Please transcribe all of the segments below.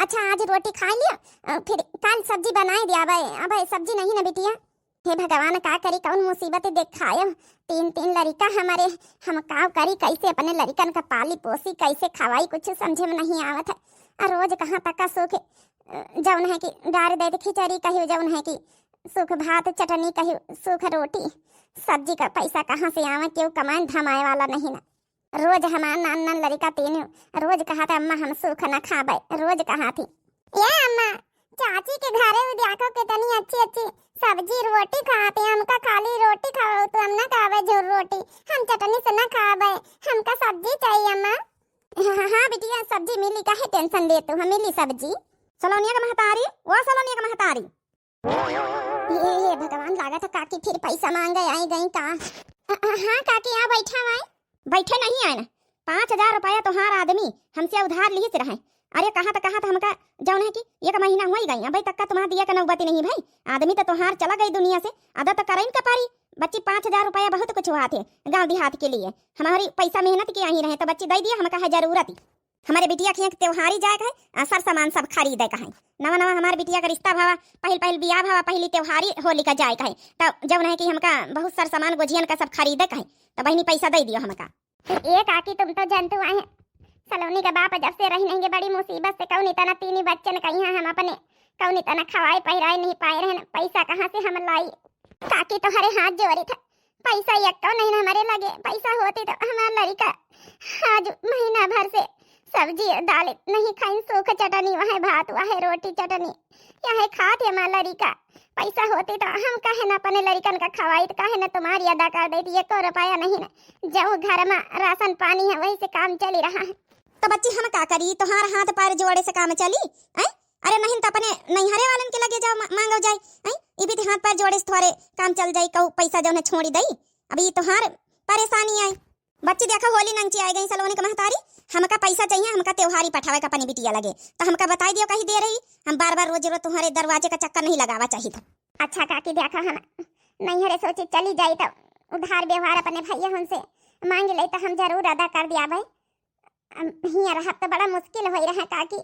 अच्छा आज रोटी खा लिया, फिर कल सब्जी बनाए दिया। अब सब्जी नहीं ना बिटिया। हे भगवान का करी, कौन मुसीबत देखायो। तीन तीन लड़का हमारे, हम का करी, कैसे अपने लड़कन का पाली पोसी, कैसे खवाई, कुछ समझे में नहीं आवत है। रोज कहाँ तक का सुख जौन है कि डार दे खिचड़ी कही, जौन है कि सुख भात चटनी कही, सुख रोटी सब्जी का पैसा कहाँ से आवे, क्यों कमाए धमाए वाला नहीं ना। रोज हमारा नान नान लड़का तीनों रोज कहा था अम्मा हम सुख न खाबे, रोज कहा थी ये अम्मा चाची के घरे देखो कितनी अच्छी अच्छी सब्जी रोटी खाते हैं, हमका खाली रोटी खाओ तो हम ना खावे झोर रोटी, हम चटनी से ना खावे, हमका सब्जी चाहिए अम्मा। हाँ बिटिया सब्जी मिली, काहे टेंशन ले तू, हम मिली सब्जी। सलोनिया का महतारी, वो सलोनिया का महतारी, ये भगवान लागत है काकी फिर पैसा मांगे आई गई का। हाँ काकी यहाँ बैठा हुआ, बैठे नहीं आए ना। 5,000 रुपया तोहार आदमी हमसे उधार लिए से रहे। अरे कहाँ था हमका जौन है कि एक महीना हो ही गई, अभी तक का तुम्हारा दिया का नौबती नहीं भाई। आदमी तो तोहार चला गई दुनिया से, अदा तो करें का पारी। बच्ची 5,000 रुपया बहुत कुछ हुआ थे गाँव देहात के लिए, हमारी पैसा मेहनत की आई रहे तो बच्ची दे दिया, हमका है जरूरत ही। हमारे बिटिया के त्योहारी जाए है, सर सामान सब खरीदे का है। नवा नवा हमारे बिटिया का रिश्ता भावा, पहल बियाह भावा, पहली त्योहारी होली का जाए का है, तब जब है कि हमका बहुत सार सामान गोजियन का सब खरीदे का है, तो बहनी पैसा दे दियो हमका। ये काकी तुम तो जानते आए सलोनी का बाप जब से रही नहीं बड़ी मुसीबत से, कौन इतना तीन बच्चन कहीं हम अपने कौन इतना खवाए पहिराए नहीं पाए रहे, पैसा कहाँ से हम लाई। काकी तुम्हारे हाथ जोड़ी था, पैसा एक तो नहीं हमारे लगे, पैसा होती तो हमारा लड़का आज महीना भर से सब्जी दाल नहीं खाई, सूख चटनी वह भात वह रोटी चटनी यह खाते हमारा लड़का। पैसा होती तो हम कहे न अपने लड़कन का खवाई, तो कहे न तुम्हारी अदा कर देती, 1 रुपया नहीं न, जो घर में राशन पानी है वही से काम चली रहा है। तो बच्ची हम का करी, तुम्हार हाथ पैर जोड़े से काम चली है? अरे नहीं तो अपने नैहरे वालन के लगे जाओ मांगो जाए है, ये भी हाथ पैर जोड़े से थोड़े काम चल जाई, कहू पैसा जो है छोड़ी दई। अभी तुम्हार परेशानी आई। बच्ची देखो होली नंची आई गई सलोनी का महतारी, हमका पैसा चाहिए, हमका त्योहारी पठावे का अपनी बिटिया लगे, तो हमका बता दियो कहीं दे रही, हम बार बार रोज रोज तुम्हारे दरवाजे का चक्कर नहीं लगावा चाहिए था। अच्छा काकी देखा हम नैहरे सोचे चली जाई तो उधार व्यवहार अपने भैया हमसे मांग ले तो हम जरूर अदा कर दिया भाई। हिया रहा तो बड़ा मुश्किल हो रहा काकी,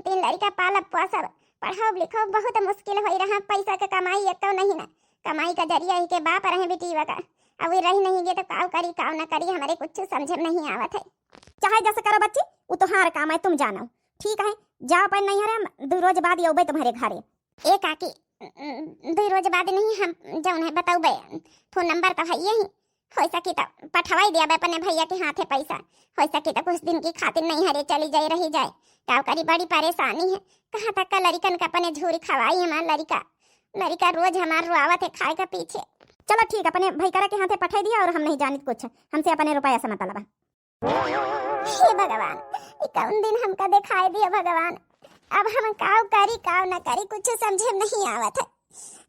3 लड़का पालब पोसब पढ़ाओ लिखो बहुत मुश्किल हो रहा, पैसा का कमाई एक तो नहीं ना, कमाई का जरिया ही के बाप रहे बेटीवा का, अब रही नहीं गए तो काव करी काव न करी, हमारे कुछ समझ नहीं आवत है। चाहे जैसे करो बच्ची, वो तुम्हारा काम है, तुम जानो ठीक है, जाओ पर नहीं हरे 2 रोज बाद योबे तुम्हारे घरे। ए काकी 2 रोज बाद नहीं, हम जौन है बताऊबे, फोन नंबर तो है यही, हो सकी तो पठवाई दिया अपने भैया के हाथे पैसा, हो सकी तो कुछ दिन की खातिर नहीं हरे चली जाए रही जाए, काव करी बड़ी परेशानी है। कहाँ तक का लड़कन का अपने झूरी खवाई हमारा लड़का रोज हमारा रुआवत है खाए का पीछे। चलो ठीक, अपने भाई करा के हाथे पठा दिया और हम नहीं जानित कुछ, हमसे अपने रुपया से मतलब है। हे भगवान कौन दिन हमका दिखाई दिया भगवान, अब हम काव करी काव न करी कुछ समझे नहीं आवत है।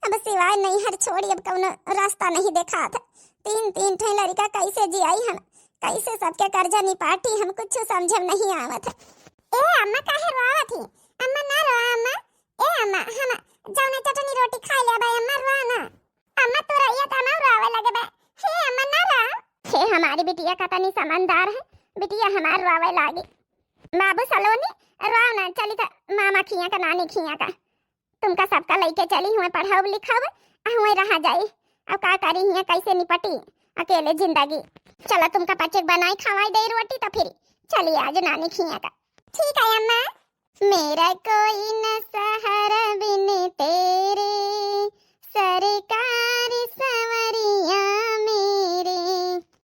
अब सिवाय नहीं हर छोड़ी अब कौन रास्ता नहीं देखा था। 3 ठे लड़का कैसे जियाई हम, कैसे सबके कर्जा निपाटी, हम कुछ समझे नहीं आवत है। ए अम्मा काहे रोवा थी, अम्मा ना रोवा अम्मा, ए अम्मा हम जौने चटनी रोटी खा ले बे अम्मा रोवा ना, अम्मा तो रहिया त ना रोवे लगे बे, हे अम्मा ना रो, हे हमारी बिटिया का तनी समझदार है, बिटिया हमार रोवे लागी। बाबू सलोनी रोव ना, चली त मामा खिया का नानी खिया का, तुमका सबका लेके चली हुए पढ़ाओ लिखाओ हुए रहा जाए, अब का करी हिया कैसे निपटी अकेले जिंदगी। चला तुमका पचक बनाई खवाई दे रोटी तो फिर चलिए आज नानी खिया का। ठीक है अम्मा। मेरा कोई न सहारा बिन तेरे, सरकारी सवरिया मेरे।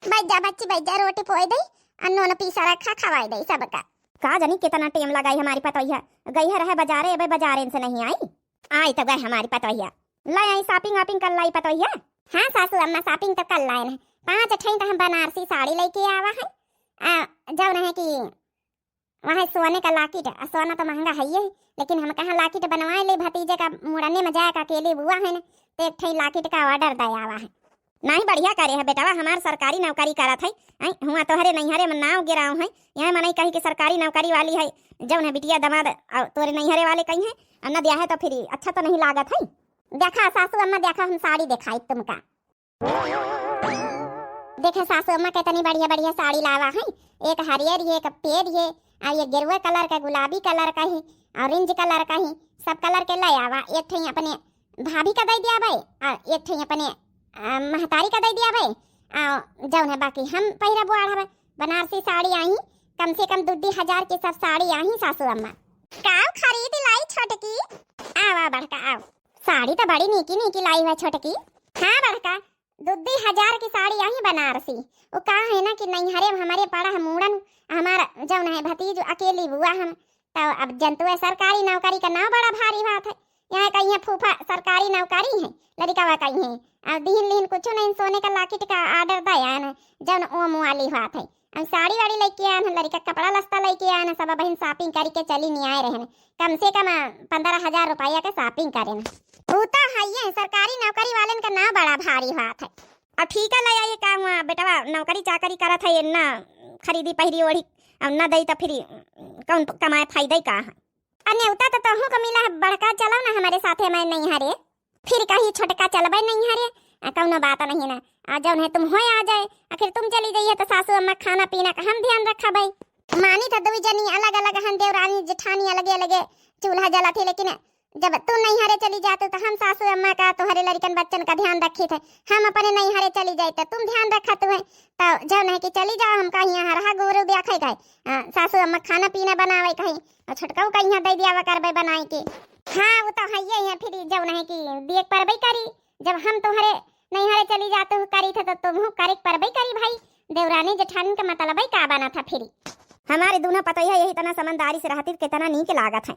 बैजा बच्ची बैजा, रोटी पोए दई, अन्नो न पीसा रखा खवाई दई सबका। का जानी कितना टाइम लगाई हमारी पतोहिया, गई है रहे बाजारे, अब बाजारे से नहीं आई तो गए हमारी पतोहिया, लाई आई शॉपिंग वापिंग कर लाई पतोहिया। हाँ सासू अम्मा शॉपिंग तो कर लाए हैं, 5 ठे तो हम बनारसी साड़ी लेके आवा है, जौन है कि वहाँ सोने का लाकिट, सोना तो महंगा है ही, लेकिन हम कहाँ लाकिट बनवाए ले, भतीजे का मुड़ने में जाए का अकेले बुआ है ना, तो एक ठे लाकिट का ऑर्डर दे आवा है। नहीं बढ़िया करे है बेटावा, हमार सरकारी नौकरी करत है, हुआ तोहरे नैहरे में नाव गिराव है, यहाँ मनाई कही कि सरकारी नौकरी वाली है, जौन है बिटिया दमाद और तोरे नैहरे वाले कहीं है, अन्ना दिया है तो फिर अच्छा तो नहीं लागत है। देखा सासू अम्मा, देखा हम साड़ी दिखाई तुमका, देखे सासू अम्मा कितनी बढ़िया बढ़िया साड़ी लावा है, एक हरियर एक पेड़ है, और ये गेरुआ कलर का गुलाबी कलर का है, ऑरेंज कलर का ही सब कलर के ले आवा। एक ठे अपने भाभी का दे दिया भाई और एक ठे अपने महतारी का दे दिया भाई। जौन है बाकी हम पहिरा बुआड़ हवे बनारसी साड़ी आई कम से कम 2,000 की सब साड़ी आई सासू अम्मा। काव खरीद लाई छोटकी। आवा बड़का आओ, साड़ी तो बड़ी नीकी नीकी लाई है छोटकी। हाँ बड़का 2,000 की साड़ी आई बनारसी। वो कहा है ना कि नहीं हरे हमारे पड़ा है मूड़न हमारा जौन है भतीज अकेली बुआ हम तो अब जंतु है सरकारी नौकरी का नाव बड़ा भारी बात है। यहाँ कहीं है फूफा सरकारी नौकरी है लड़का कहीं है अब दीन लीन कुछ नहीं सोने का लाकिट का ऑर्डर दया न जौन ओम वाली बात है। अब साड़ी वाड़ी लेके आए हैं लड़का कपड़ा लस्ता लेके आए हैं सब बहन शॉपिंग करके चली नहीं आए रहे कम से कम 15,000 रुपया का शॉपिंग करें। वो तो है ये सरकारी नौकरी वाले का नाम बड़ा भारी बात है। अब ठीक है ले आइए काम बेटा नौकरी चाकरी करा था ये ना खरीदी पहरी ओढ़ी अब ना दई तो फिर कौन कमाए फायदा का है। न्योता तो तहु को मिला है बड़का चलो ना हमारे साथे मैं नहीं हरे फिर कहीं छोटका चलबे नहीं हरे कौनो बात नहीं ना आ जाओ नहीं तुम हो आ जाए आखिर तुम चली जाइए तो सासू अम्मा खाना पीना का हम ध्यान रखा भाई। मानी था दो जनी अलग अलग हम देवरानी जेठानी अलग अलग चूल्हा जला थे लेकिन जब तू नहीं हरे चली जाते तो हम सासू अम्मा का तुम्हारे लड़कन बच्चन का ध्यान रखी थे हम अपने नहीं हरे चली जाते तुम ध्यान रखा तुम्हें तो जो नहीं कि चली जाओ हम कहीं हरा गोरू देखे गए सासू अम्मा खाना पीना बनावे कहीं और छोटकाऊ कहीं दे दिया करबे बनाई के। हाँ वो तो है ये फिर जब नहीं कि देख परबे करी जब हम तुम्हारे नहीं हरे चली जाते हो करी थे तो तुम करे परबे करी भाई देवरानी जेठानी का मतलब का बना था फिर हमारे दोनों पता ही यही तना समझदारी से रहती कितना नीक लागत है।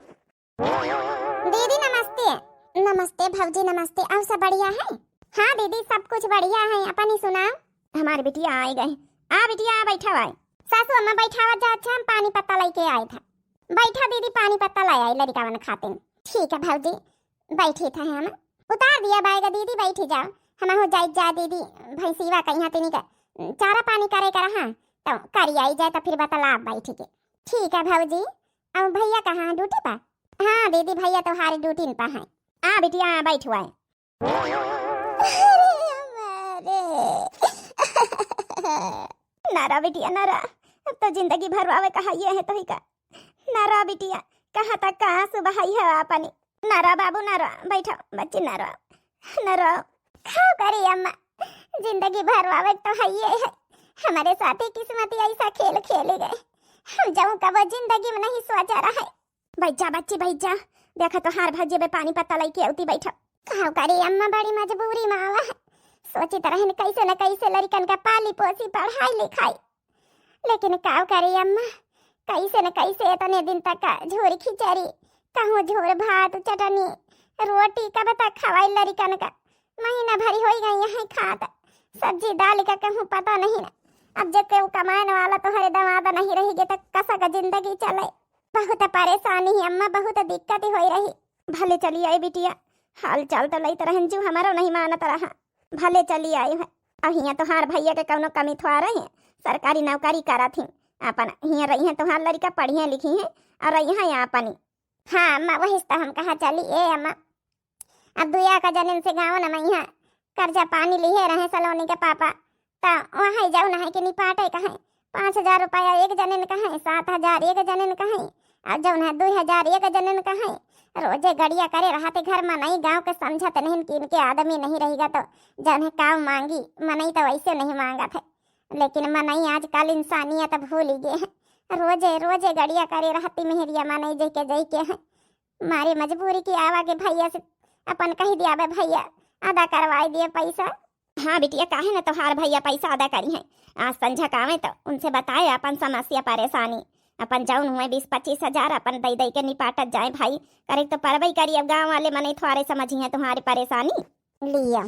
दीदी नमस्ते। नमस्ते भौजी नमस्ते और सब बढ़िया है। हाँ दीदी सब कुछ बढ़िया है अपन ही सुनाओ। हमारे बिटिया आए गए आ बिटिया बैठा हुआ सासू अम्मा बैठा हुआ जा अच्छा हम पानी पत्ता लेके आए था। बैठा दीदी पानी पत्ता लाया लड़का वन खाते ठीक है भौजी बैठी था हम उतार दिया बाएगा दीदी बैठी जाओ हम हो जाए जा दीदी भैंसीवा कहीं तेनी का चारा पानी करे कर हाँ तो करी आई जाए तो फिर बतला बैठी के ठीक है भौजी। अब भैया कहाँ ड्यूटी पर। हाँ दीदी भैया तो हारी ड्यूटी पर है। आ बिटिया बैठ हुआ नारा बिटिया नारा अब तो जिंदगी भर आवे कहा ये है तो ही का नारा बिटिया कहाँ तक कहाँ सुबह ही है अपनी नारा बाबू नारा बैठो बच्ची नारा नारा खाओ करी अम्मा जिंदगी भर आवे तो है ये है हमारे साथ ही किस्मत ऐसा खेल खेले गए हम जाऊं कब जिंदगी में नहीं सोचा रहा है। भाई जा बच्ची भाई जा देखा तो हार भाजी में पानी पत्ता लेके आती बैठा खाओ करी अम्मा बड़ी मजबूरी में आवा है सोची तरह कैसे न कैसे लड़कन का पाली पोसी पढ़ाई लिखाई लेकिन काव करी अम्मा कैसे न कैसे इतने दिन तक झोर खिचड़ी कहूँ झोर भात चटनी रोटी कब तक खवाई लड़कन का महीना भरी हो गई यहाँ खाता सब्जी दाल का कहूँ पता नहीं ना अब जब के कमाने वाला तो हरे दमादा नहीं रहेगी तो कसा का जिंदगी चले बहुत परेशानी है अम्मा बहुत दिक्कत हो रही। भले चली आई बिटिया हाल चाल तो लई तरह जो हमारा नहीं मानत रहा भले चली आई है और हियाँ तो हार भैया के कौनो कमी थोड़ा रही सरकारी नौकरी करा थी अपन हियाँ रही है तो हार लड़का पढ़ी लिखी है और रही है यहाँ अपनी। हाँ अम्मा वही तो हम कहा चली ए अम्मा अब दुआ का जन्म से गाँव न मैं यहाँ कर्जा पानी लिए रहे सलोनी के पापा तो वहाँ जाऊ ना है कि निपाटे कहें 5,000 रुपया एक जने कहें 7,000 एक जने कहें और जौन है 2,000 एक जने कहें रोजे गड़िया करे रहते घर में नहीं गाँव के समझत नहीं कि इनके आदमी नहीं रहेगा तो जौन है काव मांगी मनई तो वैसे नहीं मांगा थे लेकिन मनई आजकल इंसानियत भूल ही गए हैं रोजे रोजे गड़िया करे रहती मेहरिया मनई जई के है मारी मजबूरी की आवा के भैया से अपन कही दिया भैया अदा करवाई दिए पैसा। हाँ बिटिया काहे न तोहार भैया पैसा अदा करी है आज संझा कावे तो उनसे बताए अपन समस्या परेशानी अपन जाऊन हुए 20-25 हजार अपन दई दई के निपाटत जाए भाई करे तो परबई करी अब गाँव वाले मने थोड़े समझी है तुम्हारी परेशानी लिया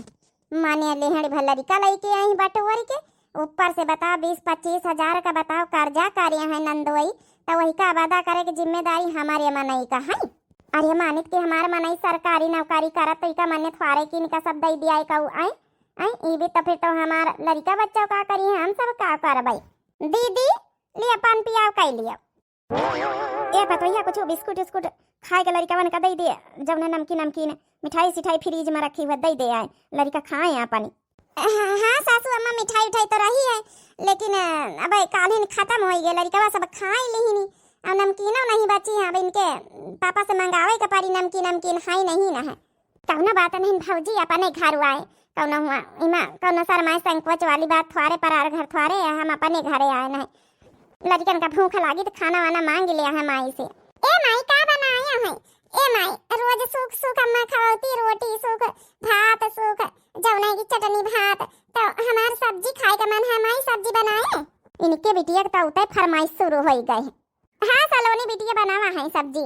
माने लेहड़ भलरिका लेके आई बटोर के ऊपर से बताओ 20-25 हजार का बताओ कर्जा कार्य है नंदोई तो वही का अदा करे की जिम्मेदारी हमारे मनई का है। अरे मानित के हमारे मनई सरकारी नौकरी करत तो इका मने थोड़े की इनका सब दई दिया कहू आए आई भी तो फिर तो हमारा लड़का बच्चा का करी है हम सब का करबई दीदी लिया पान पियाओ कई लिया ए पतोहिया कुछ बिस्कुट उस्कुट खाए के लड़का बन का दे दे जब ने नमकीन मिठाई सिठाई फ्रिज में रखी हुई दे दे आए लड़का खाए यहाँ पानी। हाँ सासू अम्मा मिठाई उठाई तो रही है लेकिन अब काल ही खत्म हो गए लड़का सब खाए ली और नमकीनो नहीं बची है। अब इनके पापा से मंगावे के पारी नमकीन नमकीन है नहीं ना है। कौनो बात नहीं भौजी अपने घर आए कौनो हुआ इमा कौनो शर्माए संकोच वाली बात थोड़े पर आर घर थोड़े हम अपने घरे आए नहीं। लड़कन का भूख लागी तो खाना वाना मांग लिया है माई से। ए माई का बनाया है? ए माई रोज सूख सूख अम्मा खवाती रोटी सूख भात सूख जौना की चटनी भात तो हमार सब्जी खाए का मन है माई सब्जी बनाए। इनके बिटिया तो उतै फरमाइश शुरू हो गई है। हाँ सलोनी बिटिया बनावा है सब्जी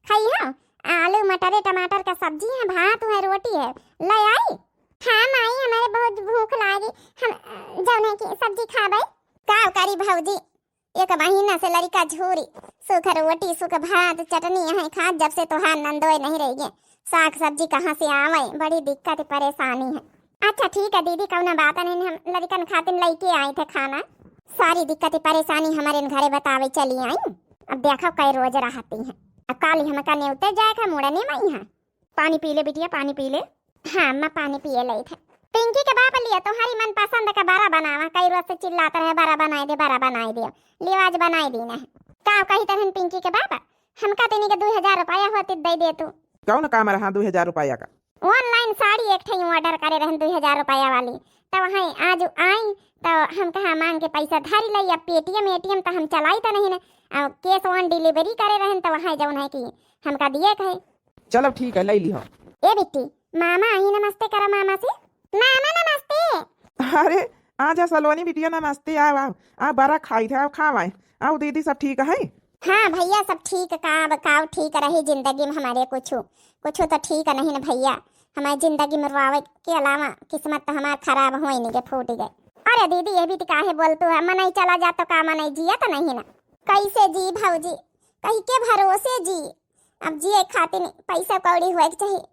खाई हो आलू मटर टमाटर का सब्जी है भात है रोटी है ले आई। हाँ माई हमारे बहुत भूख लागी हम जौना की सब्जी खाबे। का करी भौजी एक महीना से लड़का झूरी सूख रोटी सूख भात चटनी है खा जब से तोहार नंदोए नहीं रही है। साग सब्जी कहाँ से आवे बड़ी दिक्कत परेशानी है। अच्छा ठीक है दीदी कौना बात नहीं हम लड़कन खातिर लेके आए थे खाना। सारी दिक्कत परेशानी हमारे घरे बतावे चली आई। अब देखो कई रोज रहती है। अब काली हम का न्योते जाएगा मुड़ने मई है। पानी पी ले बिटिया पानी पी ले। हाँ मैं पानी पिए ली थे। पिंकी के बाप लिया तुम्हारी मन पसंद का बड़ा बनावा कई रोज से चिल्लाता रहे बड़ा बनाए दे लियो आज बनाई दी ना। का कही तरह पिंकी के बाप हमका तेनी के 2000 रुपया होती दे दे तू। कौन काम रहा 2000 रुपया का? ऑनलाइन साड़ी एक ठई ऑर्डर करे रहन 2000 रुपया वाली तो वहाँ आज आई तो हम कहा मांग के पैसा धारी ली। अब पेटीएम एटीएम तो हम चलाई तो नहीं ना कैश ऑन डिलीवरी करे रहन तो वहाँ जौन है कि हमका दिए कहे। चलो ठीक है ले ली हो। ए बिट्टी मामा आई नमस्ते करो मामा से। मामा नमस्ते। अरे आजा सलोनी बिटिया नमस्ते आओ आओ आ बड़ा खाई थे आओ खावाए आओ दीदी सब ठीक है? हाँ भैया सब ठीक काव ठीक रही जिंदगी में हमारे कुछ तो ठीक नहीं ना भैया। हमारी जिंदगी में रुआवे के अलावा किस्मत तो हमारा खराब हो ही नहीं के फूट गए। अरे दीदी ये भी तो काहे बोलतू है मन नहीं चला जा तो का मन नहीं जिया तो नहीं ना कैसे जी भौजी कहीं के भरोसे जी। अब जिए खातिर पैसा कौड़ी हुए चाहिए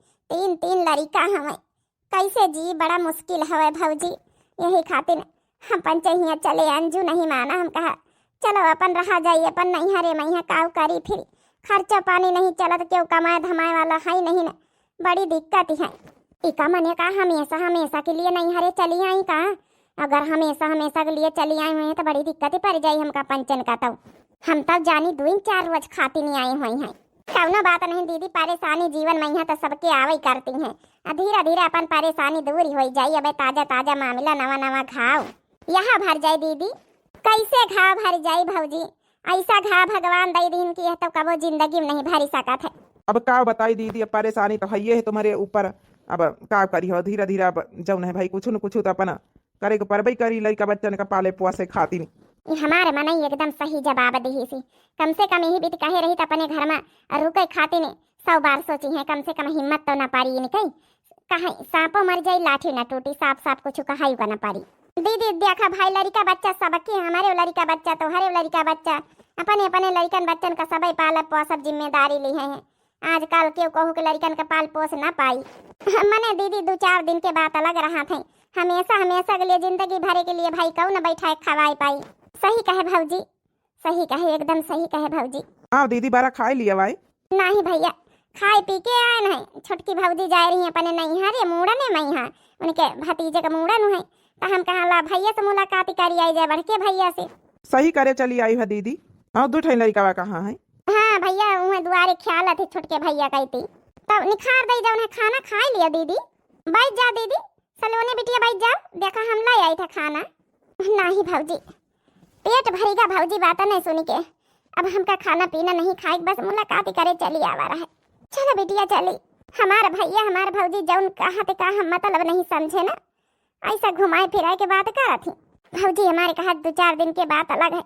3 लड़का हमें कैसे जी बड़ा मुश्किल है भौजी। यही खातिर हम पंचहिया चले अंजू नहीं माना हम कहा चलो अपन रहा जाइए अपन नहीं हरे मैया काव करी फिर खर्चा पानी नहीं चलत क्यों कमाए धमाए वाला है नहीं ना बड़ी दिक्कत है। इका मने का हमेशा के लिए नहीं हरे चली आई का अगर हमेशा के लिए चली आई हुई तो बड़ी दिक्कत पड़ जाये हमका पंचन का। तो हम तब जानी 2-4 रोज खाती नहीं आई हुई हैं। कौनो बात नहीं दीदी परेशानी जीवन में यहाँ तो सबके आवे करती हैं। धीरे धीरे अपन परेशानी दूर हो जाये। अब ताजा मामला नवा घाव यहाँ भर जाए दीदी। कैसे घाव भर जाए भौजी ऐसा घाव भगवान दे दिन की है तो कबो जिंदगी में नहीं भरी सकत है। अब का बताई दीदी अब परेशानी तो है ही है तुम्हारे ऊपर। अब का करी हो धीरे धीरे अब जौन है भाई कुछ न कुछ तो अपन करे को परबई करी लड़का बच्चन का पाले पोसे खाती नहीं। हमारे मन एकदम सही जवाब दी सी कम से कम यही बीत कहे रही तो अपने घर में रुके खाती ने 100 बार सोची है कम से कम हिम्मत तो न पारी इनके कहा सांपो मर जाई लाठी न टूटी साफ कुछ कहाई का न पारी। दीदी देखा भाई लड़का बच्चा सबके हमारे लड़का बच्चा तो हरे लड़का बच्चा अपने लड़कन बच्चन का सबई पालक पोसब जिम्मेदारी ली है। आजकल क्यों कहूँ कि लड़कन का पाल पोस न पाई। मने दीदी 2-4 दिन के बाद अलग रहा थे हमेशा के लिए जिंदगी भरे के लिए भाई कौन बैठाए खवाई पाई। सही कहे भौजी सही कहे एकदम सही कहे भौजी। हाँ दीदी बारा खाई लिया भाई? नहीं भैया खाए पी के आए नहीं। छोटकी भौजी जा रही है अपने नहीं हरे मुड़ने में यहाँ उनके भतीजे का मुड़न है तो हम कहा ला भैया से मुलाकात करी आई जाए बढ़ के भैया से। सही करे चली आई है दीदी। हाँ 2 ठे लड़का कहाँ है? हाँ भैया वहाँ दुआरे ख्याल थे छोटके भैया कहती तब निखार दे जाओ खाना खा लिया दीदी। बैठ जा दीदी सलोनी बिटिया बैठ जाओ देखा हम लाई आई था खाना। नहीं भौजी पेट भरेगा भौजी बात नहीं सुनी के अब हमका खाना पीना नहीं खाए बस मुलाकात करे चली आवा रहा है। चलो बिटिया चली हमारा भैया हमारे भौजी जौन कहा थे कहा मतलब नहीं समझे ना ऐसा घुमाए फिराए के बात करा थी। भौजी हमारे कहा 2-4 दिन के बाद अलग है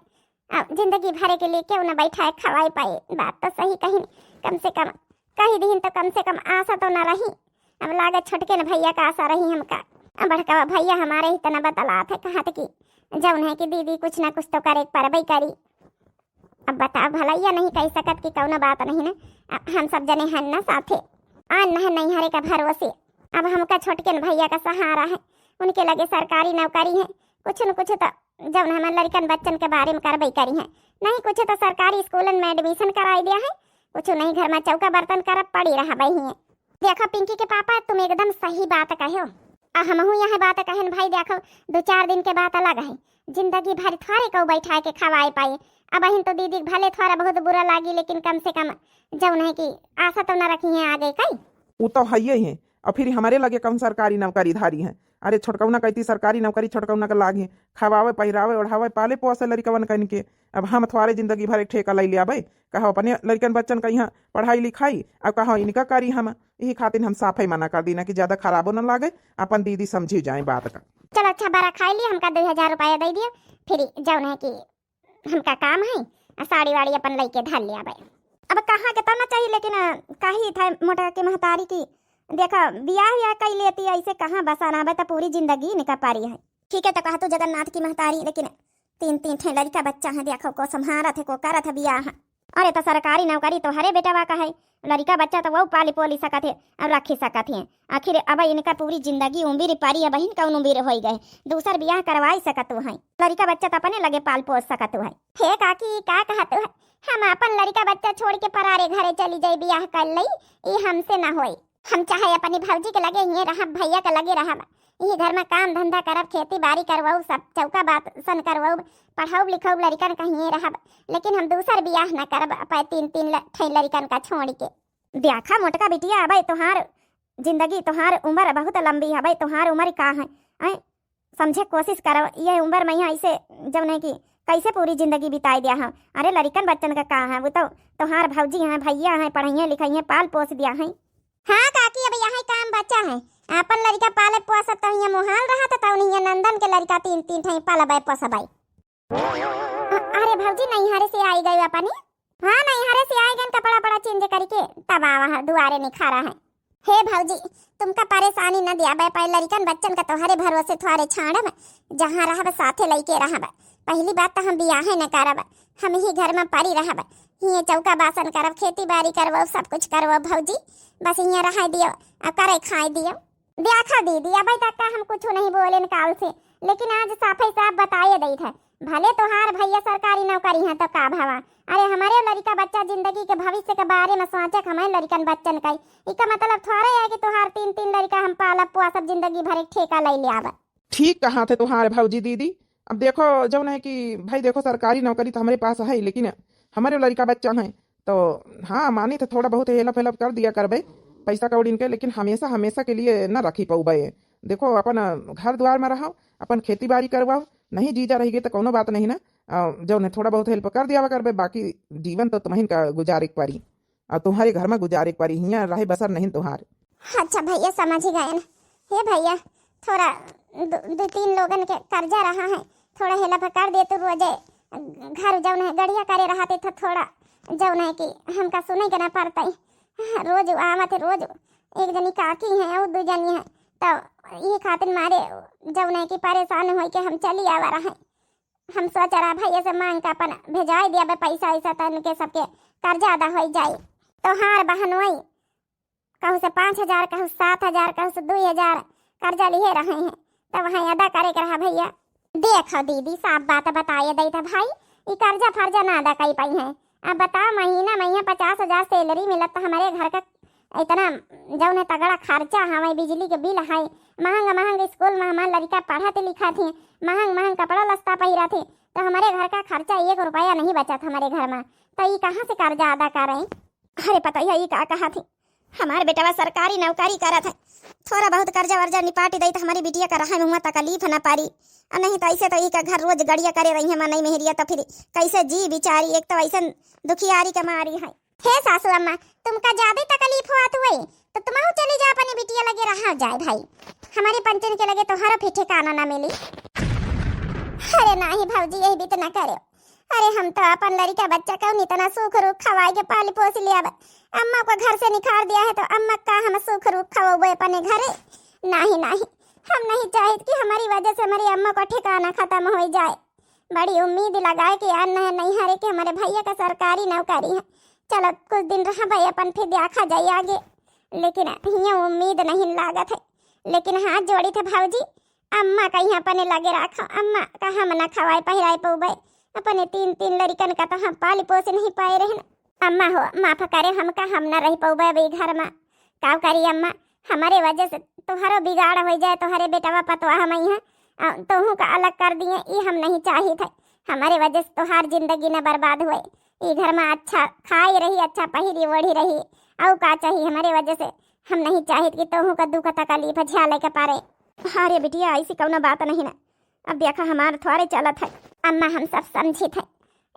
अब जिंदगी भरे के लिए क्यों न बैठाए खवाई पाए बात तो सही कहीं कम से कम कही दिन तो कम से कम आशा तो न रही। अब लागे छोटके न भैया का आशा रही हमका। अब बड़का भैया हमारे ही तना बतला थे कहा थे कि जौन है कि दीदी कुछ ना कुछ तो करे परबई करी। अब बताओ भलैया नहीं कह सकत कि कौनो बात नहीं ना हम सब जने हैं ना साथे आन नहीं हरे का भरोसे। अब हमका छोटके न भैया का सहारा है उनके लगे सरकारी नौकरी है कुछ न कुछ तो जब हमारे लड़कन बच्चन के बारे में करबई करी है नहीं कुछ तो सरकारी स्कूल में एडमिशन कराई दिया है कुछ नहीं घर में चौका बर्तन कर पड़ी रहा बही है। देखो पिंकी के पापा तुम एकदम सही बात कहो हम यहाँ बात कहन भाई देखो 2-4 दिन के बाद अलग है जिंदगी भर थारे को बैठा के खवाए पाए अब बहन तो दीदी के भले थोड़ा बहुत बुरा लागी, लेकिन कम से कम जौन है कि आशा तो न रखी है आगे कई। वो तो है ही है। और फिर हमारे लगे कौन सरकारी नौकरी धारी है। अरे छोटकौना कहती सरकारी नौकरी छोटकौना का लागे, खवावे पहिरावे ओढ़ावे पाले पोसे लड़कवन कन के। अब हम थोड़े जिंदगी भर एक ठेका ले लिया भाई, कहो अपने लड़कन बच्चन का यहाँ पढ़ाई लिखाई, अब कहो इनका करी हम। यही खातिर हम साफे मना कर दी ना कि ज्यादा खराबो न लागे, अपन दीदी समझी जाए बात का। चलो अच्छा बारा खाई लिया, हमका 2000 रुपया दे दिया, फिर जौन है कि हमका काम है साड़ी वाड़ी अपन लेके धर लिया भाई। अब कहाँ के तना चाहिए, लेकिन कही था मोटा के महतारी की देखा बियाह या कई लेती ऐसे कहाँ बसाना है तो पूरी जिंदगी निकल पारी है। ठीक है तो कहा तू जगन्नाथ की महतारी, लेकिन 3 ठे लड़का बच्चा है, देखो को संभारा थे को करत है बियाह। अरे तो सरकारी नौकरी तो हरे बेटा का है, लड़का बच्चा तो वो पाली पोली सकत है और रखी सकत है। आखिर अब इनका पूरी जिंदगी उम्र पारी है, बहन का उम्र हो गए, दूसर बियाह करवाई सकत है, लड़का बच्चा तो अपने लगे पाल पोस सकत है। हे काकी का कहत है, हम अपन लड़का बच्चा छोड़ के परारे घरे चली जाए बियाह कर लई, ये हमसे ना होई। हम चाहे अपनी भौजी के लगे ये रहब, भैया के लगे रहब, यही घर में काम धंधा करब, खेती बाड़ी करवाऊ, सब चौका बात सन करवाऊ, पढ़ाऊ लिखाऊ लड़कन का ही रहब, लेकिन हम दूसर बियाह न करब अपन 3 ठे लड़कन का छोड़ के। देखा मोटका बिटिया, अबे तुहार जिंदगी तुहार उम्र बहुत लंबी है, भाई तुहार उम्र का है समझे कोशिश करो, ये उम्र में ऐसे जब नहीं कि कैसे पूरी जिंदगी बिताई दिया है। अरे लड़कन बच्चन का कहा है, वो तो तुहार भौजी है भैया है, पढ़ाइए लिखाइए पाल पोस दिया है। हाँ काकी अब यहाँ काम बच्चा है, अपन लड़का पाले पोसब तो यहाँ मोहाल रहा तो नहीं नंदन के लड़का 3 ठे पालबाई पोसबाई। अरे भौजी नहीं हरे से आई गई अपनी, हाँ नहीं हरे से आई गए, कपड़ा पड़ा चेंज करके तब आवा दुआरे निखारा है। हे भौजी तुमका परेशानी न दिया बे, पहले लड़कन बच्चन का तोहरे भरोसे थोड़े छाड़ब, जहाँ रहब साथे लइके रहब। पहली बात तो हम बियाह न करब, हम ही घर में पड़ी रहब, हिये चौका बासन करब, खेती बाड़ी करब, सब कुछ करब भौजी, बस यहाँ रह दियो और करे खाए दियो। देखा दीदी अभी तक का हम कुछ नहीं बोले काल से, लेकिन आज साफे साफ बताए दी थे, भले तोहार भैया सरकारी नौकरी है तो का भावा, अरे हमारे लड़का बच्चा जिंदगी के भविष्य के बारे में सोचे, हमारे लड़कन बच्चन का इसका मतलब थोड़ा है कि तोहार 3 लड़का हम पालब पोसब जिंदगी भर एक ठेका ले लिया। ठीक कहा थे तुम्हारे भौजी दीदी। अब देखो जब है कि भाई देखो सरकारी नौकरी तो हमारे पास है, लेकिन हमारे लड़का बच्चा है तो हाँ मानी तो थोड़ा बहुत हेल्प हेल्प कर दिया कर भाई पैसा कौड़ी इनके, लेकिन हमेशा हमेशा के लिए न रखी पाऊ भाई। देखो अपन घर द्वार में रहो, अपन खेती बाड़ी करवाओ, नहीं जीजा रहेगी तो कोनो बात नहीं ना, जो ने थोड़ा बहुत हेल्प कर दिया कर भाई, बाकी जीवन तो तुम्हें का गुजारे पारी और तुम्हारे घर में गुजारे पारी, यहाँ रहे बसर नहीं तुम्हारे। अच्छा भैया समझ ही गए। हे भैया थोड़ा 2-3 लोगन के कर्जा रहा है, थोड़ा हेल्प कर दे तो रोजे घर जौन है गढ़िया करे रहते तो थोड़ा जौन है कि हमका सुने के ना पड़ता है, रोज आवत है, रोज एक जनी काकी है और 2 जनी है, तो ये खातिर मारे जौन है कि परेशान हो के हम चली आवा रहा है। हम सोच रहा भैया से मांग के अपन भेजाई दिया पैसा वैसा तन के सबके कर्जा अदा हो जाए। तो हार बहन वही कहूँ से 5000 कहूँ 7000 कहूँ से 2000 कर्जा लिए रहे हैं, तो वहाँ अदा करे के रहा भैया। देखो दीदी साफ बात बताए दी था भाई, ये कर्जा फर्जा ना अदा कर पाई है। अब बताओ महीना 50,000 सैलरी मिलत तो हमारे घर का इतना जौन है तगड़ा खर्चा, हमारे बिजली के बिल है, महंग स्कूल में हमारे लड़का पढ़ाते लिखा थे, महंग कपड़ा लस्ता पहिरा थे, तो हमारे घर का खर्चा 1 रुपया नहीं बचा था हमारे घर में, तो ये कहाँ से कर्जा अदा कर रहे हैं। अरे पता ही ये क्या कहा थी, हमारे बेटा सरकारी नौकरी करा था, थोड़ा बहुत कर्जा वर्जा निपाटी दी तो हमारी बिटिया का रहा में तकलीफ न पारी, और नहीं तो ऐसे तो ई का घर रोज गड़िया करे रही है मनाई मेहरिया, तो फिर कैसे जी बिचारी, एक तो ऐसा दुखियारी का मारी है। हे सासू अम्मा तुमका ज्यादा तकलीफ हुआ तो वही तो तुम चली जा अपनी बिटिया लगे रहा जाए भाई, हमारे पंचन के लगे तो हर फिर ठिकाना ना मिली। अरे नहीं भौजी यही भी तो न करे, अरे हम तो अपन लड़का बच्चा का इतना सुख रूख खवाए के पाली पोस लिया, अम्मा को घर से निखार दिया है तो अम्मा का हम सुख रूख खवाओ अपने घरे। नहीं हम नहीं चाहते कि हमारी वजह से हमारी अम्मा को ठिकाना खत्म हो जाए। बड़ी उम्मीद लगाए कि यार नहीं हरे कि हमारे भैया का सरकारी नौकरी है, चलो कुछ दिन रहा भाई अपन फिर देखा जाए आगे, लेकिन ये उम्मीद नहीं लागत है। लेकिन हाथ जोड़ी थे भाजी, अम्मा कहीं अपने लगे रखो, अम्मा का हम न खवाए पहिराए पौबे, अपने 3 लड़कन का तो हम पाली पोसे नहीं पाए रहे। अम्मा हो माफ करे हमका, हम न रह पौबे अभी घर में, का करी अम्मा हमारे वजह से तुम्हारो बिगाड़ हो जाए, तुम्हारे बेटा पतवा हम यहाँ तोहू का अलग कर दिए, ये हम नहीं चाहिए थे। हमारे वजह से तोहार जिंदगी न बर्बाद हुए। ई घर में अच्छा खाई रही, अच्छा पहिरी ओढ़ी रही, और का चाहिए हमारे वजह से। हम नहीं चाहिए कि तोहू का दुख तकलीफ झेले के पारे। अरे बिटिया ऐसी कौनो बात नहीं ना। अब देखा हमारे थोड़े चलत है अम्मा, हम सब समझी थे।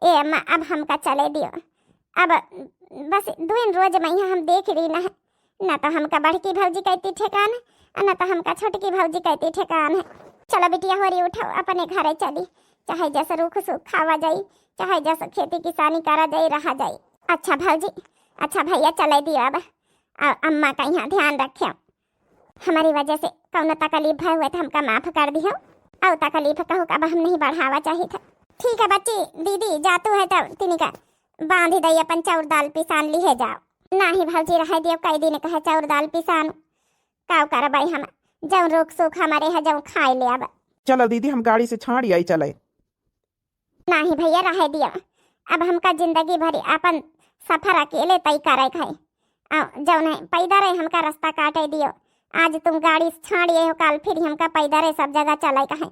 ए अम्मा अब हमका चले दियो। अब बस 2 रोज मैया हम देख रही न तो हमका बड़की भौजी कहती ठेकान है, न तो हमका छोटकी भौजी कहती ठेकान है। चलो बिटिया होरी उठाओ, अपने घरे चली। चाहे जैसे रूख सूख खावा जाई, चाहे जैसे खेती किसानी करा जाई, रहा जाई। अच्छा भौजी, अच्छा भैया चले दियो। अब अम्मा का यहाँ ध्यान रखियो। हमारी वजह से कौन तकलीफ हुए तो हमका माफ कर दियो। और तकलीफ कहू अब हम नहीं बढ़ावा चाहिए था। ठीक है बच्ची, दीदी जातू है तो तिनिका बांध दई अपन चाउर दाल पिसान लिए जाओ। नाही भौजी रह दियो, कई दिन कहे चाउर दाल पिसान काव करबाई हम जौन रोक सूख हमारे है जौन खाए ले। अब चलो दीदी हम गाड़ी से छाड़ी आई चले। नहीं भैया रह दिया। अब हमका जिंदगी भरी अपन सफर अकेले तय करे खाए। जौन है पैदा रहे हमका रास्ता काटे दियो। आज तुम गाड़ी से छाड़िए हो, कल फिर हमका पैदा रहे सब जगह चले कहे,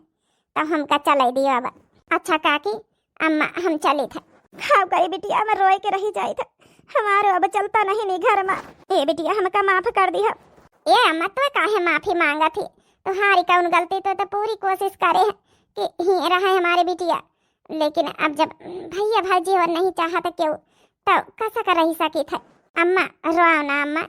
तब हमका चले दियो। अब अच्छा काकी अम्मा हम चले थे। खाओ करी बिटिया, मैं रोए के रही जाए थे। हमारे अब चलता नहीं घर में। ए बिटिया हमका माफ कर दिया। ए अम्मा तो काहे माफी मांगा थी? तुम्हारी कौन गलती? तो पूरी कोशिश करे है कि ही रहा हमारे बिटिया, लेकिन अब जब भैया भाजी और नहीं चाहा तो क्यों, तो कैसा कर रही सकी थे। अम्मा रोओ ना अम्मा,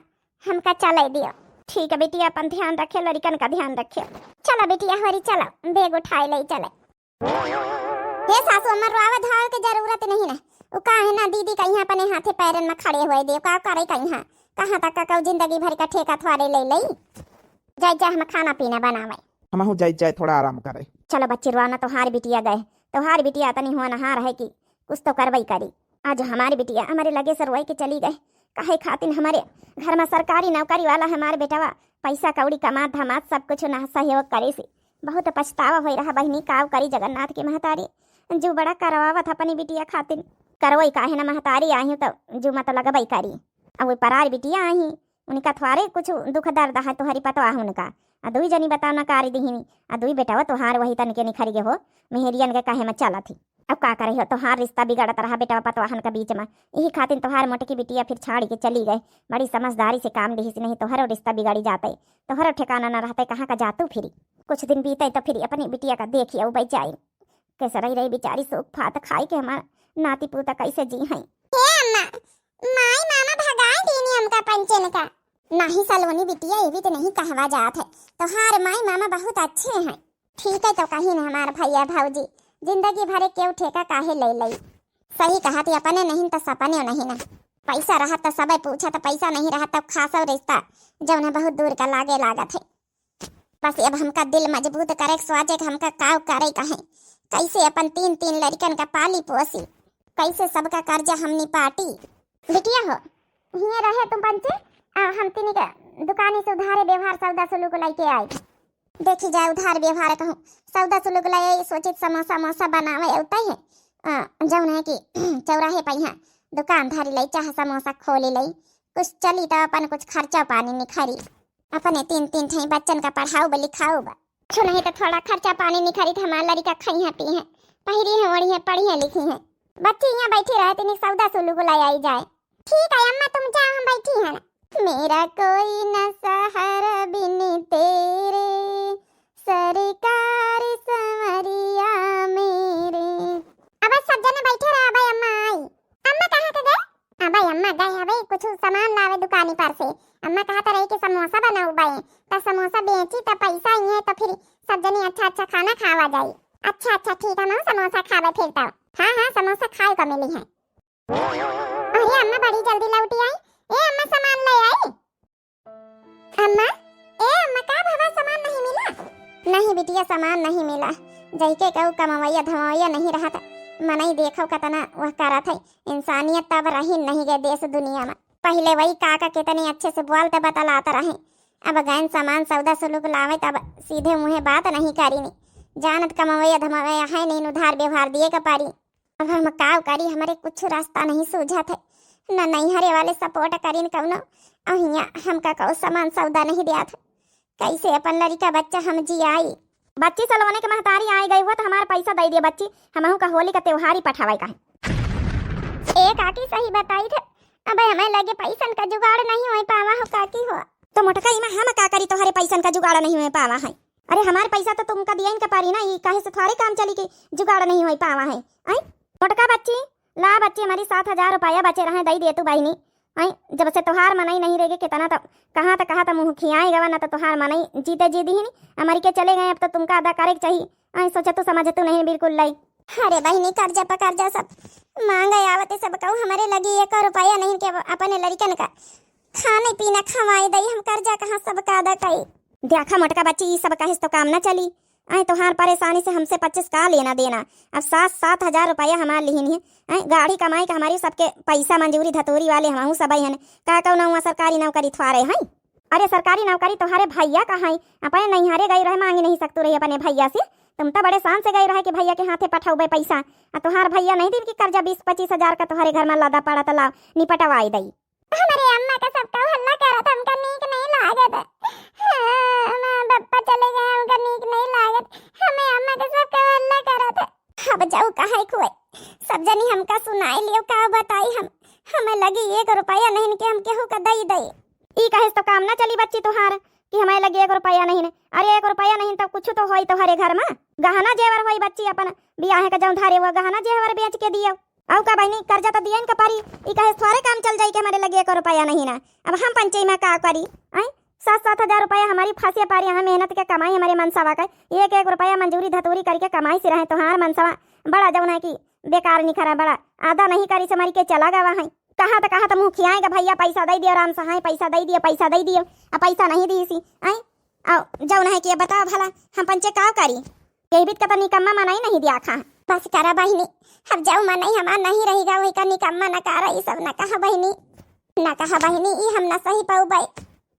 हमका चले दियो। ठीक है बिटिया, अपन ध्यान रखे, लड़कन का ध्यान रखे। चलो बिटिया होरी चलो, बैग उठाए ले चले। हे सासू अम्मा रोआवा धाव के जरूरत नहीं ना। वो का है ना दीदी का यहाँ अपने हाथे पैरन में खड़े हुए दियो। का करे का यहाँ कहाँ तक का जिंदगी भर का ठेका थवारे ले लई। जाए जा हम खाना पीना बनावे। हम हो जाए थोड़ा आराम करे। चलो बच्ची रोना, तोहार बिटिया गए, तोहार बिटिया तनी हुआ नहार है कि कुछ तो करवाई करी। आज हमारी बिटिया हमारे लगे से रोए के चली गए। काहे खातिर हमारे घर में सरकारी नौकरी वाला हमारे बेटावा पैसा कौड़ी कमात धमात सब कुछ ना सहयोग करे से बहुत पछतावा हो रहा। बहनी काव करी जगन्नाथ की महतारी जो बड़ा करवावत अपनी बिटिया खातिर करवई काहे ना महतारी आई तो जो मत लगबई करी। अब वो परार बिटिया आई उनका थोड़े कुछ दुख दर्द है तुम्हारी पतवा उनका। आ दुई जनी बताओ ना कारी दिहिनी। आ दुई बेटावा तोहार वही तन के निखरी गे हो मेहरियन के काहे में चला थी। अब का करे हो, तोहार रिश्ता बिगड़त रहा बेटा पतवाहन के बीच में। यही खातिर तोहार मोटकी बिटिया फिर छाड़ के चली गए। बड़ी समझदारी से काम ली, नहीं तोहरो रिश्ता बिगाड़ी जाते, तोहरो ठिकाना न रहते, कहाँ का जातू फिरी। कुछ दिन बीते तो फिर अपनी बिटिया का देखिए वो बेचारी कैसे रही रही बेचारी सूख फात खाई के हमारा नाती पोता कैसे जी हैं। माई मामा भगाए दीनी हमका पंचन का। नहीं सलोनी बिटिया ये भी तो नहीं कहवा जात है, तोहार माई मामा बहुत अच्छे हैं। ठीक है तो कहीं न हमार भैया भाऊजी जिंदगी भरे केव ठेका काहे ले लई। सही कहा थी, अपने नहीं तो सपने नहीं ना। पैसा रहा तो सब पूछा, तो पैसा नहीं रहा तब खासा रिश्ता जब न बहुत दूर का लागे लागत है। बस अब हमका दिल मजबूत करे सोचे कि हमका काव करे कहे कैसे अपन 3 लड़कन का पाली पोसी, कैसे सबका कर्जा हमनी पाटी। बिटिया हो हिये रहे तुम पंचे, हम तीनी के दुकानी से उधारे व्यवहार सौदा सुलूक लेके आए। देखी जाए उधार व्यवहार कहूँ सौदा सुलूक लाए, सोचित समोसा मोसा बनावे उतई है जौन है कि चौराहे पे यहाँ दुकान धारी लई चाह समोसा खोली लई, कुछ चली तो अपन कुछ खर्चा पानी निखरी, अपने 3 ठे बच्चन का पढ़ाऊ लिखाऊ बा। छो नहीं तो थोड़ा खर्चा पानी निखरी तो हमारा लड़का खाई है पी है पहिरी है ओढ़ी है पढ़ी है लिखी है। बच्ची यहाँ बैठी रहती नहीं सौदा सुलूक लाई आई जाए। ठीक है अम्मा तुम जाओ, हम बैठी है ना। मेरा कोई न सहारा बिन तेरे सरकारी संवरिया मेरे। अब सब जने बैठे रहे। अब अम्मा आई। अम्मा कहाँ के गए? अब अम्मा गए अब कुछ सामान लावे दुकानी पर से। अम्मा कहा तो रही कि समोसा बनाऊ बाई, तो समोसा बेची तो पैसा ही है तो फिर सब जने अच्छा खाना खावा जाए। अच्छा ठीक है ना, समोसा खावे फिर तो। हाँ समोसा खाए को मिली है। अरे अम्मा बड़ी जल्दी लौटी आई। ए अम्मा सामान ले आई। अम्मा का भवा सामान नहीं मिला? नहीं बिटिया सामान नहीं मिला। जैके कहू कमवैया धमवैया नहीं रहा था, मनई देखो कतना वह करा था। इंसानियत तब रही नहीं गए देश दुनिया में। पहले वही काका कितने अच्छे से बोलते बतलाता रहे, अब गैन सामान सौदा सुलूक लावे तब सीधे मुँहे बात नहीं करी नी। जानत कमवैया धमवैया है नहीं, उधार व्यवहार दिए का पारी। अब हम काव करी, हमारे कुछ रास्ता नहीं सूझा थे न नैहरे वाले सपोर्ट करीन कौनो, और यहाँ हमका कौ सामान सौदा नहीं दिया था। कैसे अपन लड़का बच्चा हम जी आई। बच्ची सलवने के महतारी आई गई हो तो हमारा पैसा दे दिए बच्ची, हमहू का होली का त्योहार ही पठावे का है। ए काकी सही बताई थे, अब हमें लगे पैसन का जुगाड़ नहीं हो पावा हो काकी हो। तो मोटका इमा हम का करी, तोहरे पैसन का जुगाड़ नहीं हो पावा है। अरे हमारे पैसा तो तुमका दिया इनका पारी ना, ये कहे से थोड़े काम चली कि जुगाड़ नहीं हो पावा है। आई मोटका बच्ची ला बच्ची, हमारी 7,000 रुपया बचे रहे, दई दे तू बहनी। आई जब से त्योहार मनाई नहीं रहेगी कितना तो कहा था मुँह खियाई गवा ना, तो त्योहार मनाई जीते जी दी ही नहीं, हमारी के चले गए, अब तो तुमका अदा करे चाहिए। आई सोचा तू समझ तू नहीं बिल्कुल लाई। अरे बहनी कर्जा पकर्जा सब मांगा आवते सब कहूँ, हमारे लगी 1 रुपया नहीं के अपने लड़कन का खाने पीना खवाई दई, हम कर्जा कहाँ सबका अदा कई। देखा मोटका बच्ची ये सब कहे तो काम न चली। आई तोहार परेशानी से हमसे 25 का लेना देना, अब 7,000 रुपया हमारे लिहिन है। गाड़ी कमाई का हमारी सबके पैसा मंजूरी धतूरी वाले हम सब हैं का कहूँ ना सरकारी नौकरी थवारे हैं। अरे सरकारी नौकरी तुम्हारे भैया का है, अपने नैहारे गई रहे मांगी नहीं सकतू रही अपने भैया से, तुम तो बड़े शान से गई रहे कि भैया के हाथे पठाओ पैसा, तुहार भैया नहीं दी कि कर्जा 20-25 हजार का तुम्हारे घर में लादा पड़ा तो लाओ निपटवाई दई। हमारे अम्मा का सबका हल्ला करा था, हमका नीक नहीं लागत। हां बप्पा चले गए, हमका नीक नहीं लागत, हमें अम्मा का सबका हल्ला करा था। अब जाऊ कहां खोए, सब जनी हमका सुनाई लियो का बताई, हम हमें लगी 1 रुपया नहीं के हम केहू का दई दई। ई कहे तो काम ना चली बच्ची तुहार कि हमें लगे 1 रुपया नहीं ने। अरे 1 रुपया नहीं तो कुछ तो होई तुम्हारे घर में, गहना जेवर होई बच्ची, अपन बियाह का जौन धारे हुआ गहना जेवर बेच के दियो। औ का बहनी कर्जा तो दिया इनका पारी, ई कहे थोड़े काम चल जाई के हमारे लगे 1 रुपया नहीं ना। अब हम पंचायत में का करी, आई 7-7 हजार रुपया हमारी फांसी पारी, यहाँ मेहनत के कमाई हमारे मनसावा का 1-1 रुपया मंजूरी धतूरी करके कमाई से रहे, तो हार मनसावा बड़ा जौन है कि बेकार नहीं खरा, बड़ा आधा नहीं करी से मरी के चला गवा है। कहा तो मुँह खियाएगा भैया पैसा दे दियो, राम सहाय पैसा दे दियो, अब पैसा नहीं दी सी। आई आओ जौन है कि बताओ भला हम पंचे का करी, यही बीत का तो निकम्मा मनाई नहीं दिया खा। बस करा बहनी, अब जाऊ मनाई हमार नहीं रहेगा, वही का निकम्मा न करा, ये सब न कहा बहनी, ई हम न सही पाऊ बाई।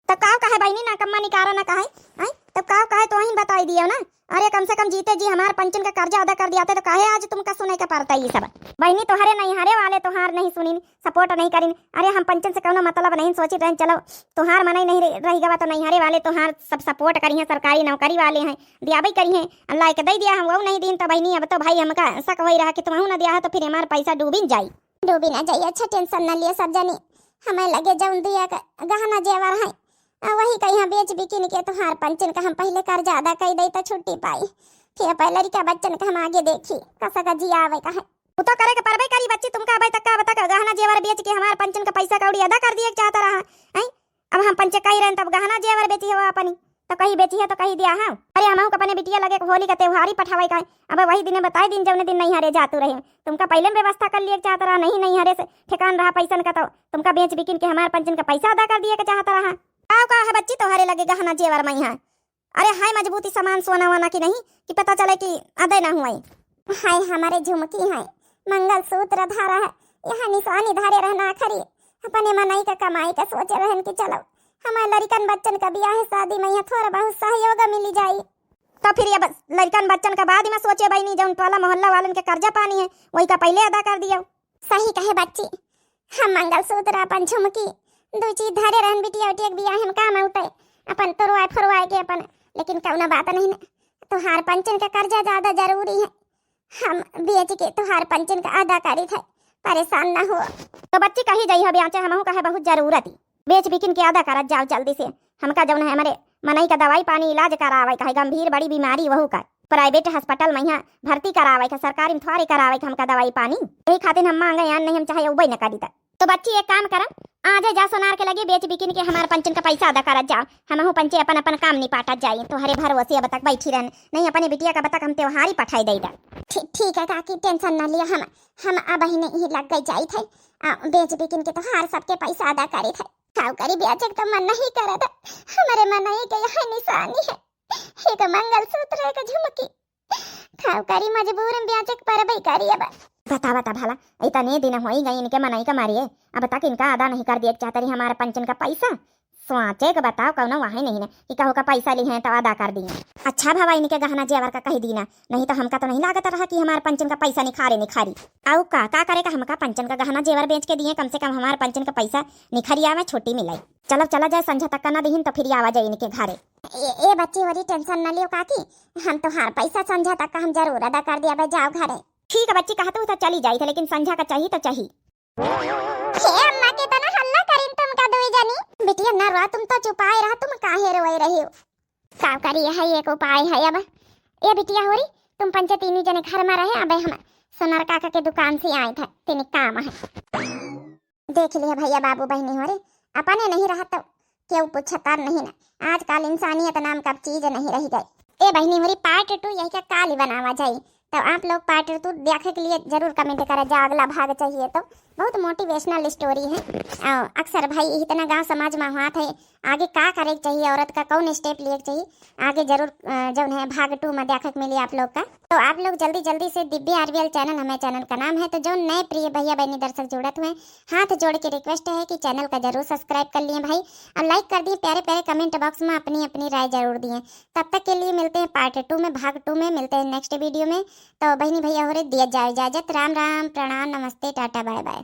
तो का कहे बहनी ना कम्मा निकारा ना कहे, आई तब का कहे तो वहीं बताई दियो ना। अरे कम से कम जीते जी हमारे पंचन का कर्जा अदा कर दिया तो काहे आज तुमका सुने का पड़ता ये सब। बहनी तोहरे नहीं हारे वाले तोहार नहीं सुनी सपोर्ट नहीं करी। अरे हम पंचन से कोनो मतलब नहीं सोची रहे, चलो तोहार मनाई नहीं रही गवा तो नहीं हारे वाले तोहार सब सपोर्ट करी हैं, सरकारी नौकरी वाले हैं, दियाबई करी हैं, अल्लाह के दे दिया हम वो नहीं दिन तो बहनी अब तो भाई हमका शक वही रहा कि तुम ना दिया है तो फिर हमारा पैसा डूबी ना जाई। अच्छा टेंशन न लिए सब जनी, हमें लगे जौन दिया गहना जेवर है वही कहीं बेच बिकिन के तोहार पंचन का हम पहले कर्जा अदा कर दई तो छुट्टी पाई, फिर पहले लड़का बच्चन का हम आगे देखी कसा का जिया आवे का है वो तो करे के परबे करी बच्ची। तुमका अबे तक का बता गहना जेवर बेच के हमार पंचन का पैसा कौड़ी अदा कर दिए चाहता रहा है। अब हम पंचे कही रहे तब गहना जेवर बेची हो अपनी तो कहीं बेची है तो कहीं दिया है। अरे हम अपने बिटिया लगे होली का त्योहार ही पठावे का, अब वही दिन बताए दिन जौने दिन नहीं हरे जातू रहे, तुमका पहले व्यवस्था कर लिए चाहता रहा, नहीं हरे से ठिकान रहा पैसन का, तो तुमका बेच बिकिन के हमारे पंचन का पैसा अदा कर दिए के चाहता रहा। का है बच्ची तोहरे लगे गहना जेवर में है। अरे हाय मजबूती सामान सोना वाना की नहीं कि पता चले कि अदे ना हुआ। हाय हमारे झुमकी है, मंगलसूत्र धारा है, यहाँ निशानी धारे रहना खरी, अपने मनाई का कमाई का सोचे रहन कि चलो हमारे लड़कन बच्चन का ब्याह शादी में यहाँ थोड़ा बहुत सहयोग मिली जाए, तो फिर ये लड़कन बच्चन का बाद में सोचे बहनी जौन टोला मोहल्ला वालन के कर्जा पानी है वही का पहले अदा कर दियो। सही कहे बच्ची, हम मंगलसूत्र अपन झुमकी 2 चीज धारे रहन बिटिया उटिया बियाह हम काम उठे अपन तोरवाए फरवाए के अपन, लेकिन कौना बात नहीं ना, तोहार पंचन का कर्जा ज्यादा जरूरी है, हम बेच के तोहार पंचन का अदा करी थे, परेशान ना हो। तो बच्ची कही जाई हो ब्याचे हमहू कहे बहुत जरूरत ही बेच बिकिन के अदा करत जाओ जल्दी से, हमका जौन है हमारे मनई का दवाई पानी इलाज करावे का, गंभीर बड़ी बीमारी वहू का प्राइवेट अस्पताल में यहाँ भर्ती करावे का, सरकारी में थोड़ी करावे का हमका दवाई पानी, यही खातिर हम मांगे यान नहीं हम चाहे उबई न करी तक। तो बच्ची एक काम करम आज जा सोनार के लगे बेच बिकिन के हमारे पंचन का पैसा अदा करत जाओ, हमहू पंचे अपन अपन काम निपाटत जाई, तो हरे भरोसे अब तक बैठी रहन नहीं अपने बिटिया का बतक हम त्योहार ही पठाई दई। ठीक है काकी टेंशन न लिया, हम अब ही नहीं लग गई जाई थे बेच बिकिन के त्योहार सबके पैसा अदा करे थे, खाओ करी बेच तो मन नहीं करत, हमारे मन ही के यहाँ निशानी है एक मंगलसूत्र एक झुमकी, खाओ करी मजबूर बेच परबई करी। अब बता भला इतने दिन हो ही गई इनके मनाई का मारिए, अब तक इनका अदा नहीं कर दिया चाहता रही हमारे पंचन का पैसा सोचे के बताओ कौन वहाँ नहीं ना कि कहो का पैसा ली है तो अदा कर दिए। अच्छा भावा इनके गहना जेवर का कह दी ना, नहीं तो हमका तो नहीं लागत रहा कि हमारे पंचन का पैसा निखारी आओ का करे का हमका पंचन का गहना जेवर बेच के दिए, कम से कम हमारे पंचन का पैसा निखरिया में छोटी मिलाई। चलो चला जाए संझा तक का ना दीन तो फिर आवा जाए इनके घरे। ए बच्ची वरी टेंशन न लियो काकी, हम तो हर पैसा संझा तक का हम जरूर अदा कर दिया। जाओ घरे। ठीक है बच्ची कहते तो चली जाई थे, लेकिन संझा का चाहिए तो चाहिए। हे अम्मा के तना हल्ला करिन तुम का दोई जानी। बिटिया ना रो, तुम तो चुपाए रहा, तुम काहे रोए रही हो। का करी है एक उपाय है अब। ए बिटिया होरी तुम पंचे तीनों जने घर में रहे, अबे हम सोनार काका के दुकान से आए थे, तेने काम है। देख लिया भैया बाबू बहनी हो रे, अपने नहीं रहा तो क्यों पूछता नहीं ना। आजकल इंसानियत नाम का चीज नहीं रही गई। ए बहनी होरी पार्ट 2 यही का काली बनावा जाए, तो आप लोग पार्ट 2 देखने के लिए जरूर कमेंट करें। जो अगला भाग चाहिए तो बहुत मोटिवेशनल स्टोरी है। अक्सर भाई इतना गांव समाज में हुआ था, आगे का करे चाहिए, औरत का कौन स्टेप लिए चाहिए, आगे जरूर जो है भाग 2 में देखने को मिले आप लोग का। तो आप लोग जल्दी जल्दी से दिव्य आरवीएल चैनल हमें चैनल का नाम है, तो जो नए प्रिय भैया बहनी दर्शक जुड़त हुए हाथ जोड़ के रिक्वेस्ट है कि चैनल का जरूर सब्सक्राइब कर लिए भाई, और लाइक कर दिए, प्यारे प्यारे कमेंट बॉक्स में अपनी अपनी राय जरूर दिए। तब तक के लिए मिलते हैं पार्ट 2 में, भाग 2 में मिलते हैं नेक्स्ट वीडियो में। तो बहनी भैया हो रहे दिया जाए इजाजत। राम राम, प्रणाम, नमस्ते, टाटा, बाय बाय।